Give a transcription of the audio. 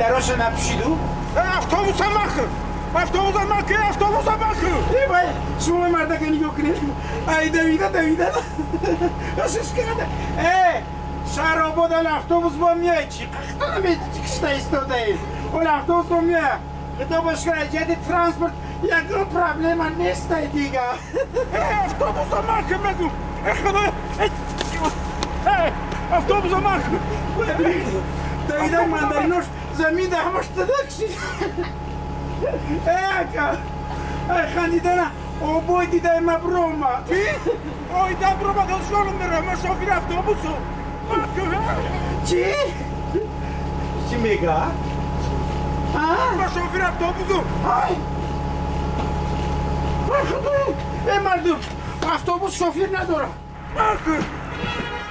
گراش نپوشیدو؟ اتوبوس هم مخه اتوبوس هم مخه اتوبوس هم مخه ای بای شما مرده که نگاه کنید ای دویده اساس کرده ای شرابو دل اتوبوس با میای چی قختنه میدی کشته ایستاده ای اون اتوبوس با میای خدا باشکره جدی ترانسپورت یک رو پرابلم نیست دیگه اتوبوس هم مخه بگو خدا اتوبوس هم مخه دویده مندرینوش زمین ده همش تدکشید ای اکا ای خندیدنه او بوی دیده مبرومه چی؟ اوی دبرومه دلشانم میره من شافیر اتوبوسو چی؟ چی میگه؟ من شافیر اتوبوسو های خدای ای مردم اتوبوس شوفیر نداره